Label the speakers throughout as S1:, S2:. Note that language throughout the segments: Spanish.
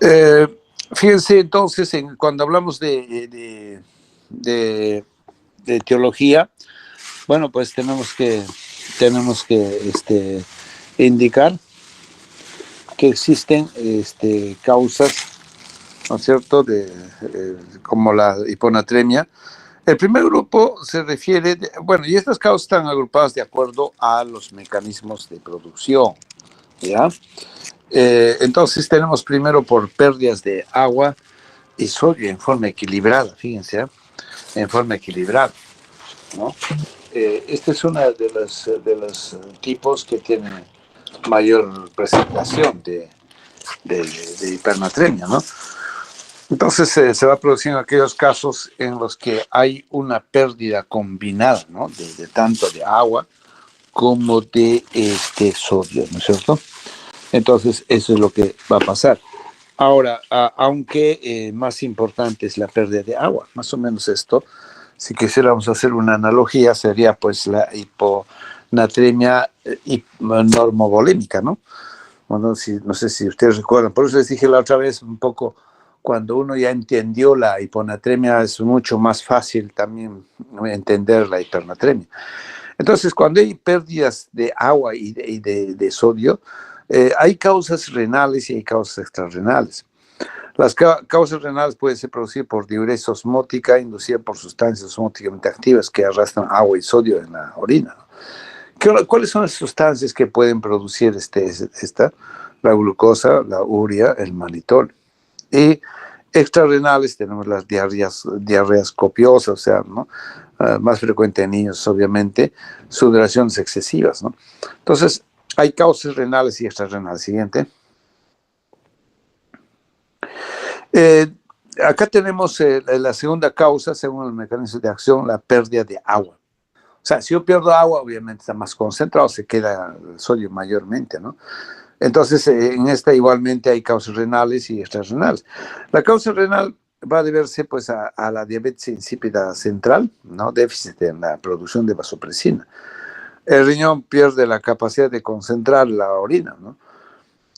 S1: Eh, Fíjense entonces, cuando hablamos de, de teología, bueno, pues tenemos que indicar que existen causas, ¿no es cierto?, como la hiponatremia. El primer grupo se refiere, bueno, y estas causas están agrupadas de acuerdo a los mecanismos de producción, ¿ya? Entonces tenemos primero por pérdidas de agua y sodio en forma equilibrada, fíjense, ¿eh? En forma equilibrada, ¿no? Esta es una de los tipos que tiene mayor presentación de hipernatremia, ¿no? Entonces se va produciendo aquellos casos en los que hay una pérdida combinada, ¿no? De tanto de agua como de sodio, ¿no es cierto? Entonces eso es lo que va a pasar. Ahora, aunque más importante es la pérdida de agua, más o menos esto, si quisiéramos hacer una analogía, sería pues la hiponatremia normovolémica, ¿no? Bueno, si, no sé si ustedes recuerdan, por eso les dije la otra vez un poco, cuando uno ya entendió la hiponatremia es mucho más fácil también entender la hipernatremia. Entonces, cuando hay pérdidas de agua y de sodio, hay causas renales y hay causas extrarrenales. Las causas renales pueden ser producidas por diuresis osmótica, inducida por sustancias osmóticamente activas que arrastran agua y sodio en la orina. ¿Cuáles son las sustancias que pueden producir esta? La glucosa, la urea, el malitol. Y extrarrenales tenemos las diarreas copiosas, o sea, ¿no? Más frecuente en niños, obviamente, sudoraciones excesivas, ¿no? Entonces, hay causas renales y extrarrenales. Siguiente. Eh, Acá tenemos la segunda causa, según el mecanismo de acción, la pérdida de agua. O sea, si yo pierdo agua, obviamente está más concentrado, se queda el sodio mayormente, ¿no? Entonces, en esta igualmente hay causas renales y extrarrenales. La causa renal va a deberse pues a la diabetes insípida central, ¿no? Déficit en la producción de vasopresina. El riñón pierde la capacidad de concentrar la orina, ¿no?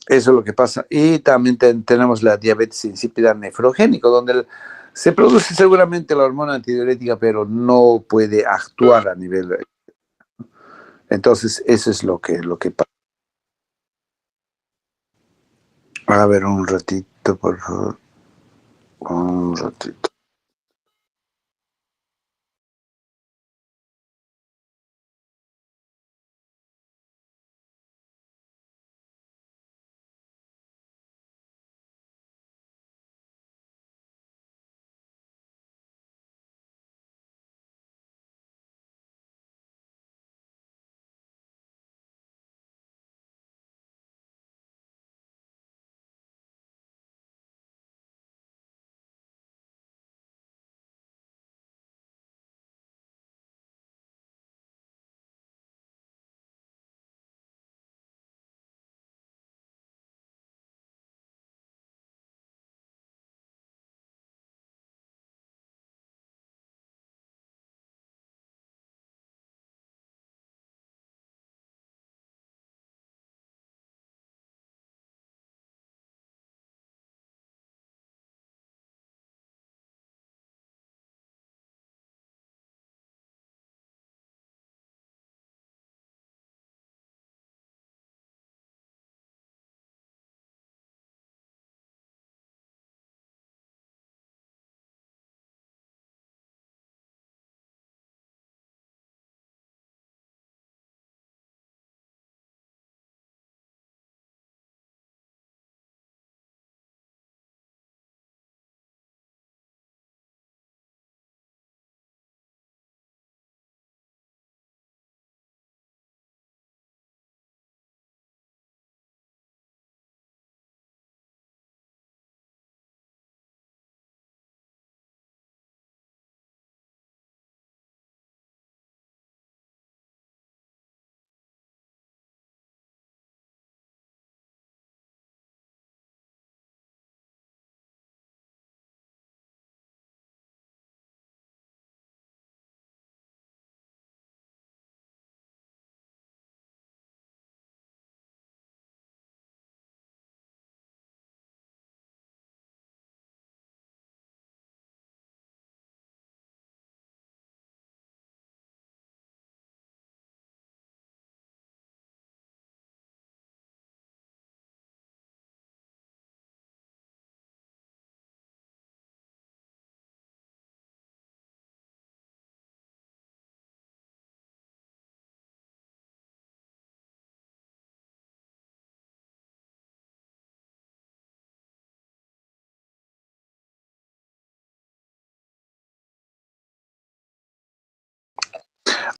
S1: Eso es lo que pasa. Y también tenemos la diabetes insípida nefrogénica, donde se produce seguramente la hormona antidiurética, pero no puede actuar a nivel. Entonces, eso es lo que pasa. A ver, un ratito, por favor. Un ratito.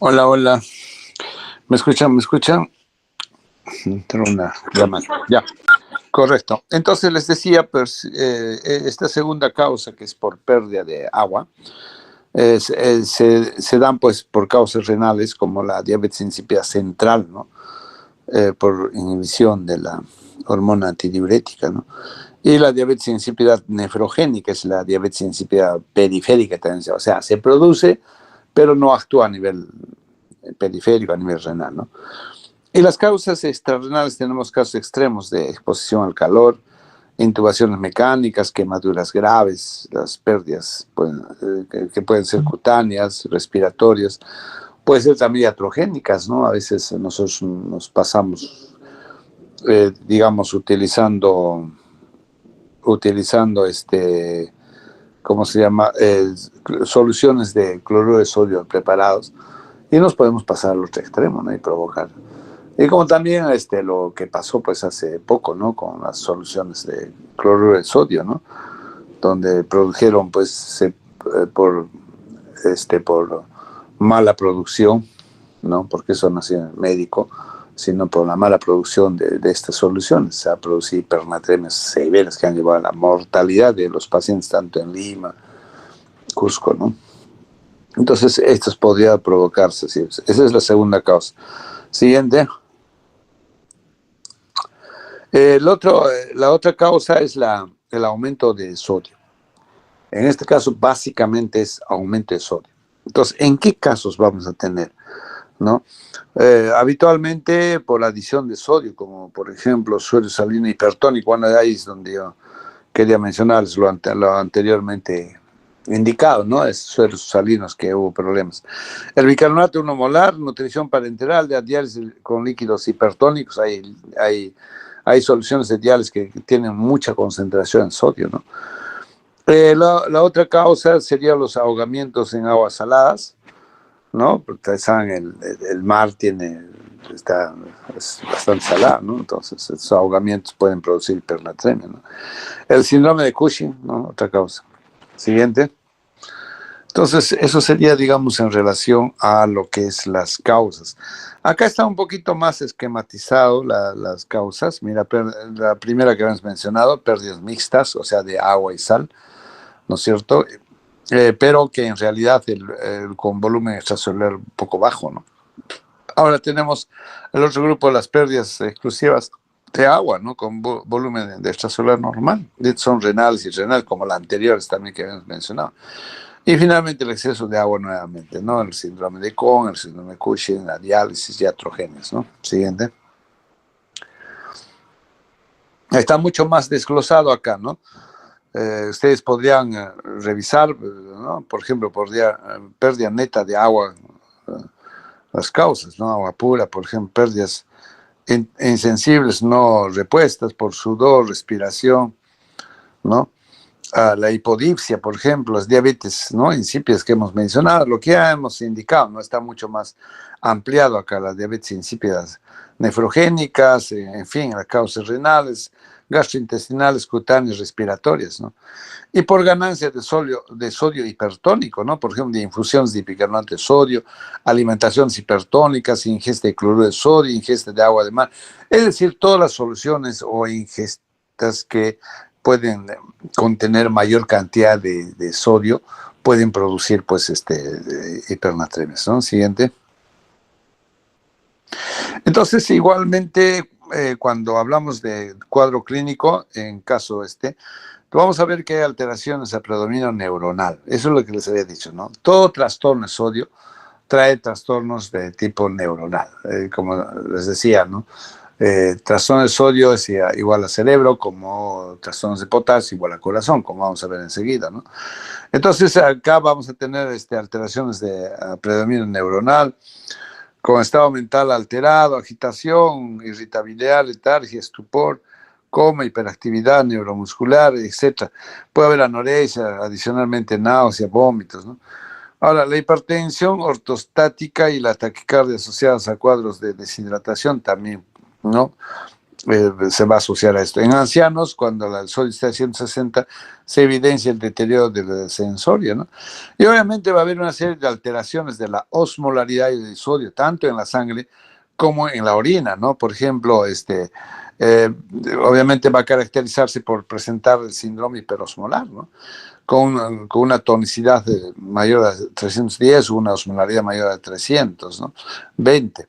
S1: Hola, hola. ¿Me escuchan? ¿Me escuchan? Tengo una llamada. Ya, correcto. Entonces les decía, pues, esta segunda causa, que es por pérdida de agua, se dan pues por causas renales como la diabetes insípida central, ¿no? Por inhibición de la hormona antidiurética, ¿no? Y la diabetes insípida nefrogénica es la diabetes insípida periférica también, o sea, se produce, pero no actúa a nivel periférico, a nivel renal, ¿no? Y las causas extrarrenales tenemos casos extremos de exposición al calor, intubaciones mecánicas, quemaduras graves, las pérdidas que pueden ser cutáneas, respiratorias, pueden ser también iatrogénicas, ¿no? A veces nosotros nos pasamos, digamos, utilizando ¿cómo se llama? Soluciones de cloruro de sodio preparados y nos podemos pasar al otro extremo, ¿no? Y provocar. Y como también lo que pasó pues hace poco, ¿no? Con las soluciones de cloruro de sodio, ¿no? Donde produjeron pues por mala producción, ¿no? Porque eso no es médico, sino por la mala producción de estas soluciones. Se ha producido hipernatremias severas que han llevado a la mortalidad de los pacientes tanto en Lima, Cusco, ¿no? Entonces, esto podría provocarse, ¿sí? Esa es la segunda causa. Siguiente. La otra causa es el aumento de sodio. En este caso, básicamente es aumento de sodio. Entonces, ¿en qué casos vamos a tener? ¿No? Habitualmente por la adición de sodio, como por ejemplo sodio salino hipertónico, bueno, ahí es donde yo quería mencionarles lo anteriormente indicado, ¿no? Es sueros salinos que hubo problemas. El bicarbonato 1 molar, nutrición parenteral, de diálisis con líquidos hipertónicos, hay soluciones de diálisis que tienen mucha concentración en sodio, ¿no? La otra causa sería los ahogamientos en aguas saladas, ¿no? Porque ustedes saben, el mar es bastante salado, ¿no? Entonces, esos ahogamientos pueden producir hipernatremia, ¿no? El síndrome de Cushing, ¿no? Otra causa. Siguiente. Entonces, eso sería, digamos, en relación a lo que es las causas. Acá está un poquito más esquematizado las causas. Mira, la primera que habíamos mencionado, pérdidas mixtas, o sea, de agua y sal, ¿no es cierto? Pero que en realidad con volumen extracelular un poco bajo, ¿no? Ahora tenemos el otro grupo de las pérdidas exclusivas de agua, ¿no? Con volumen de extracelular normal. Son renales y renal, como la anterior también que habíamos mencionado. Y finalmente el exceso de agua nuevamente, ¿no? El síndrome de Cohn, el síndrome de Cushing, la diálisis y atrogenias, ¿no? Siguiente. Está mucho más desglosado acá, ¿no? Ustedes podrían revisar, ¿no? Por ejemplo, pérdida neta de agua, las causas, ¿no? Agua pura, por ejemplo, pérdidas insensibles no repuestas por sudor, respiración, ¿no? La hipodipsia, por ejemplo, las diabetes, ¿no? Insípidas que hemos mencionado, lo que ya hemos indicado, ¿no? Está mucho más ampliado acá, las diabetes insípidas nefrogénicas, en fin, las causas renales, gastrointestinales, cutáneas, respiratorias, ¿no? Y por ganancia de sodio hipertónico, ¿no? Por ejemplo, de infusiones de bicarbonato de sodio, alimentaciones hipertónicas, ingesta de cloruro de sodio, ingesta de agua de mar. Es decir, todas las soluciones o ingestas que pueden contener mayor cantidad de sodio pueden producir, pues, hipernatremias, ¿no? Siguiente. Entonces, igualmente, cuando hablamos de cuadro clínico, en caso vamos a ver que hay alteraciones a predominio neuronal. Eso es lo que les había dicho, ¿no? Todo trastorno de sodio trae trastornos de tipo neuronal. Como les decía, ¿no? Trastorno de sodio es igual a cerebro, como trastornos de potasio igual a corazón, como vamos a ver enseguida, ¿no? Entonces, acá vamos a tener alteraciones de predominio neuronal, con estado mental alterado, agitación, irritabilidad, letargia, estupor, coma, hiperactividad neuromuscular, etc. Puede haber anorexia, adicionalmente náusea, vómitos, ¿no? Ahora, la hipertensión ortostática y la taquicardia asociadas a cuadros de deshidratación también, ¿no? se va a asociar a esto. En ancianos, cuando el sodio está a 160, se evidencia el deterioro del sensorio, ¿no? Y obviamente va a haber una serie de alteraciones de la osmolaridad y del sodio, tanto en la sangre como en la orina, ¿no? Por ejemplo, eh, obviamente va a caracterizarse por presentar el síndrome hiperosmolar, ¿no? Con una tonicidad mayor a 310 o una osmolaridad mayor a 300, ¿no? 20.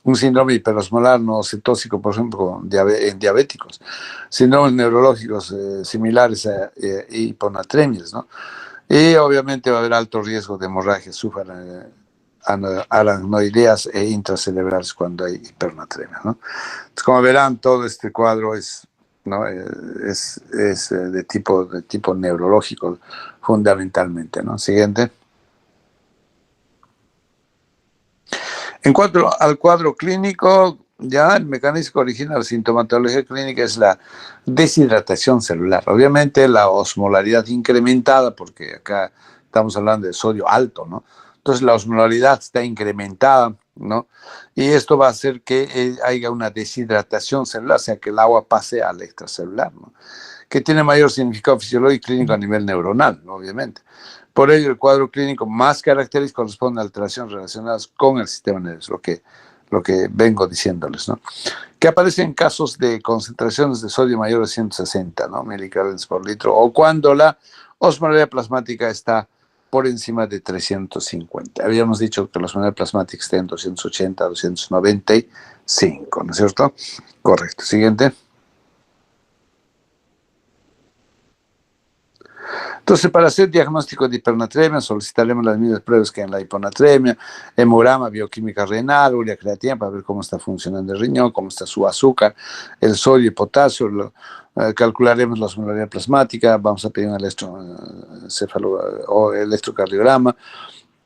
S1: Un síndrome hiperosmolar no cetóxico, por ejemplo, en diabéticos. Síndromes neurológicos similares a hiponatremias, ¿no? Y obviamente va a haber alto riesgo de hemorragias aracnoideas e intracerebrales cuando hay hipernatremia, ¿no? Entonces, como verán, todo este cuadro es, ¿no? es de tipo neurológico fundamentalmente, ¿no? Siguiente. En cuanto al cuadro clínico, ya el mecanismo que origina la sintomatología clínica es la deshidratación celular. Obviamente la osmolaridad incrementada, porque acá estamos hablando de sodio alto, ¿no? Entonces la osmolaridad está incrementada, ¿no? Y esto va a hacer que haya una deshidratación celular, o sea, que el agua pase al extracelular, ¿no? Que tiene mayor significado fisiológico y clínico a nivel neuronal, ¿no? Obviamente. Por ello, el cuadro clínico más característico corresponde a alteraciones relacionadas con el sistema nervioso, lo que vengo diciéndoles, ¿no? Que aparece en casos de concentraciones de sodio mayor a 160, ¿no? Miligramos por litro, o cuando la osmolaridad plasmática está por encima de 350. Habíamos dicho que la osmolaridad plasmática está en 280, 295, ¿no es cierto? Correcto. Siguiente. Entonces, para hacer diagnóstico de hipernatremia, solicitaremos las mismas pruebas que en la hiponatremia, hemograma, bioquímica renal, urea creatina, para ver cómo está funcionando el riñón, cómo está su azúcar, el sodio y potasio, calcularemos la osmolaridad plasmática, vamos a pedir un o electrocardiograma.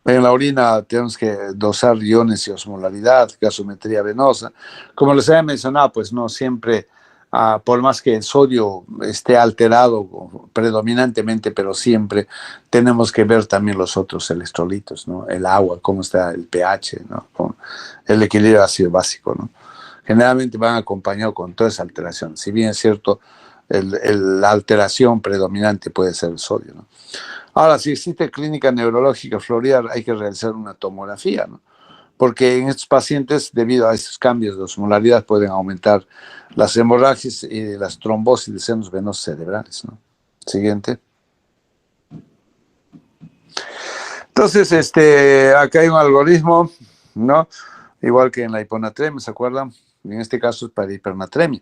S1: En la orina tenemos que dosar iones y osmolaridad, gasometría venosa. Como les había mencionado, pues no siempre, por más que el sodio esté alterado predominantemente, pero siempre tenemos que ver también los otros electrolitos, ¿no? El agua, cómo está el pH, ¿no? Con el equilibrio ácido-básico, ¿no? Generalmente van acompañados con toda esa alteración. Si bien es cierto, la alteración predominante puede ser el sodio, ¿no? Ahora, si existe clínica neurológica fluoridad, hay que realizar una tomografía, ¿no? Porque en estos pacientes, debido a estos cambios de osmolaridad, pueden aumentar las hemorragias y las trombosis de senos venosos cerebrales, ¿no? Siguiente. Entonces, acá hay un algoritmo, ¿no? Igual que en la hiponatremia, ¿se acuerdan? En este caso es para hipernatremia.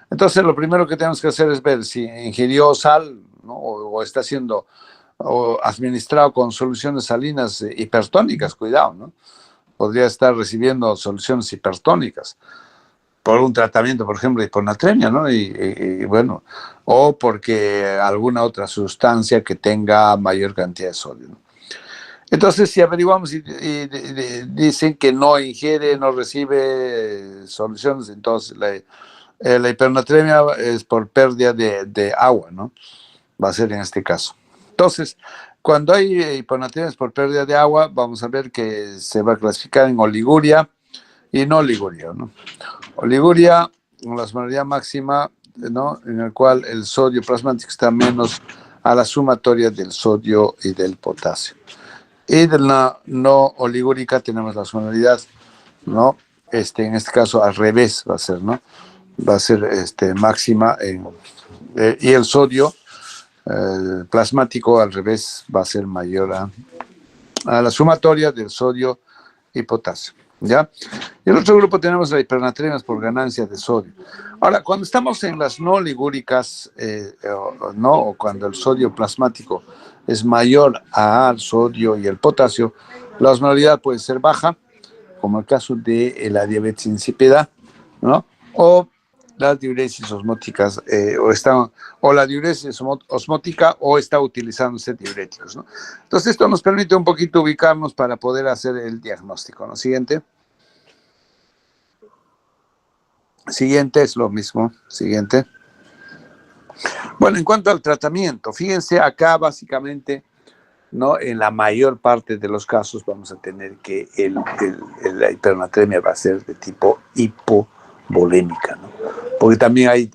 S1: Entonces, lo primero que tenemos que hacer es ver si ingirió sal, ¿no? O está siendo o administrado con soluciones salinas hipertónicas, cuidado, ¿no? Podría estar recibiendo soluciones hipertónicas por un tratamiento, por ejemplo, de hiponatremia, ¿no? Y bueno, o porque alguna otra sustancia que tenga mayor cantidad de sodio, ¿no? Entonces, si averiguamos y dicen que no ingiere, no recibe soluciones, entonces la hipernatremia es por pérdida de agua, ¿no? Va a ser en este caso. Entonces, cuando hay hiponatremias por pérdida de agua, vamos a ver que se va a clasificar en oliguria y no oliguria, ¿no? Oliguria, la osmolaridad máxima, ¿no? En el cual el sodio plasmático está menos a la sumatoria del sodio y del potasio. Y de la no oligúrica tenemos la osmolaridad, ¿no? En este caso al revés va a ser, ¿no? Va a ser máxima y el sodio plasmático al revés va a ser mayor a la sumatoria del sodio y potasio, ¿ya? Y en el otro grupo tenemos la hipernatremias por ganancia de sodio. Ahora, cuando estamos en las no ligúricas, no, o cuando el sodio plasmático es mayor al sodio y el potasio, la osmolaridad puede ser baja, como el caso de la diabetes insípida, ¿no? O las diuresis osmóticas, o la diuresis osmótica o está utilizándose diuréticos, ¿no? Entonces esto nos permite un poquito ubicarnos para poder hacer el diagnóstico, ¿no? Siguiente. Siguiente es lo mismo. Siguiente. Bueno, en cuanto al tratamiento, fíjense acá básicamente, ¿no? En la mayor parte de los casos vamos a tener que la hipernatremia va a ser de tipo hipovolémica, ¿no? porque también hay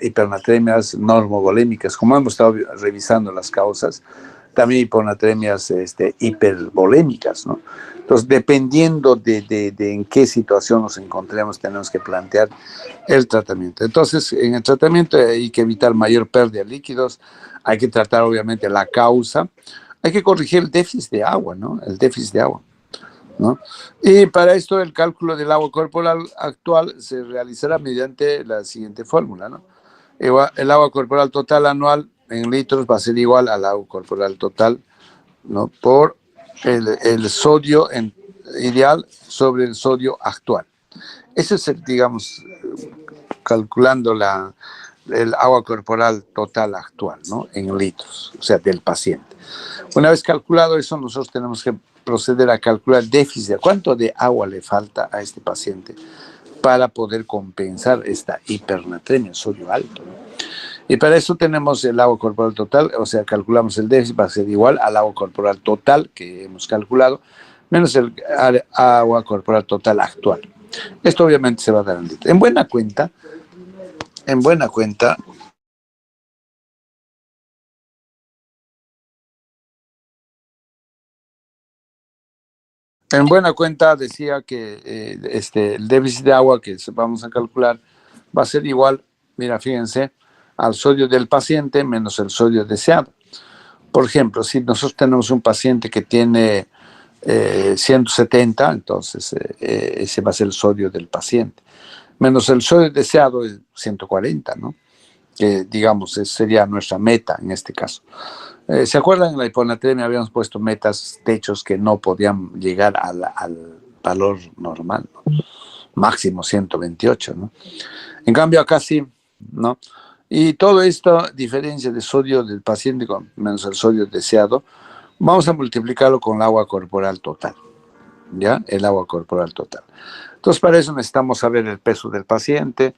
S1: hipernatremias normovolémicas, como hemos estado revisando las causas, también hiponatremias hipervolémicas, ¿no? Entonces, dependiendo de en qué situación nos encontremos, tenemos que plantear el tratamiento. Entonces, en el tratamiento hay que evitar mayor pérdida de líquidos, hay que tratar obviamente la causa, hay que corregir el déficit de agua, ¿no? El déficit de agua, ¿no? Y para esto el cálculo del agua corporal actual se realizará mediante la siguiente fórmula, ¿no? El agua corporal total anual en litros va a ser igual al agua corporal total, ¿no? Por el sodio ideal sobre el sodio actual. Eso es, digamos, calculando el agua corporal total actual, ¿no? En litros, o sea, del paciente. Una vez calculado eso, nosotros tenemos que proceder a calcular el déficit. ¿Cuánto de agua le falta a este paciente para poder compensar esta hipernatremia, sodio alto, ¿no? Y para eso tenemos el agua corporal total, o sea, calculamos el déficit, va a ser igual al agua corporal total que hemos calculado, menos el agua corporal total actual. Esto obviamente se va a dar en litro. En buena cuenta, en buena cuenta, decía que el déficit de agua que vamos a calcular va a ser igual, mira, fíjense, al sodio del paciente menos el sodio deseado. Por ejemplo, si nosotros tenemos un paciente que tiene 170, entonces ese va a ser el sodio del paciente. Menos el sodio deseado es 140, ¿no? Que digamos sería nuestra meta en este caso. ¿Se acuerdan? En la hiponatremia habíamos puesto metas, techos que no podían llegar al valor normal, ¿no? Máximo 128, ¿no? En cambio acá sí, ¿no? Y todo esto, diferencia de sodio del paciente con menos el sodio deseado, vamos a multiplicarlo con el agua corporal total, ¿ya? El agua corporal total. Entonces, para eso necesitamos saber el peso del paciente,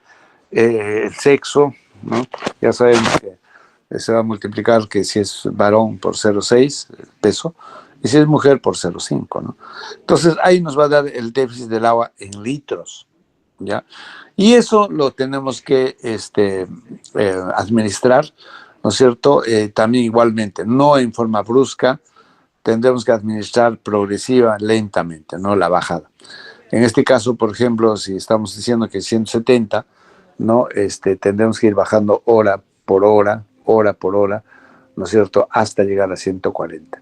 S1: el sexo, ¿no? Ya sabemos que se va a multiplicar que si es varón por 0,6 el peso, y si es mujer por 0,5, ¿no? Entonces, ahí nos va a dar el déficit del agua en litros, ¿ya? Y eso lo tenemos que administrar, ¿no es cierto? También igualmente, no en forma brusca, tendremos que administrar progresiva, lentamente, no la bajada. En este caso, por ejemplo, si estamos diciendo que 170, ¿no? Tendremos que ir bajando hora por hora, ¿no es cierto?, hasta llegar a 140.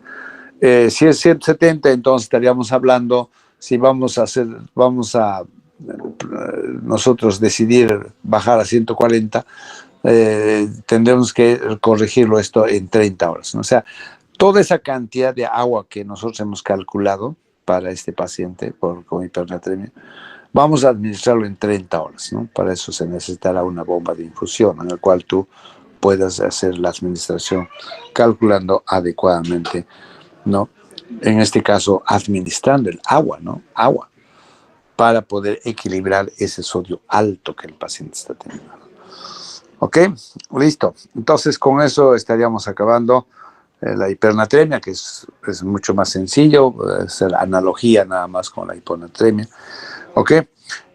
S1: Si es 170, entonces estaríamos hablando, si vamos a nosotros decidir bajar a 140, tendremos que corregirlo esto en 30 horas, ¿no? O sea, toda esa cantidad de agua que nosotros hemos calculado para este paciente con hipernatremia, vamos a administrarlo en 30 horas, ¿no? Para eso se necesitará una bomba de infusión en la cual tú puedas hacer la administración calculando adecuadamente, ¿no? En este caso, administrando el agua, ¿no? Agua, para poder equilibrar ese sodio alto que el paciente está teniendo. ¿Ok? Listo. Entonces, con eso estaríamos acabando la hipernatremia, que es mucho más sencillo, es la analogía nada más con la hiponatremia. ¿Ok?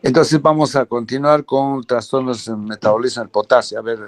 S1: Entonces vamos a continuar con trastornos en metabolismo del potasio. A ver.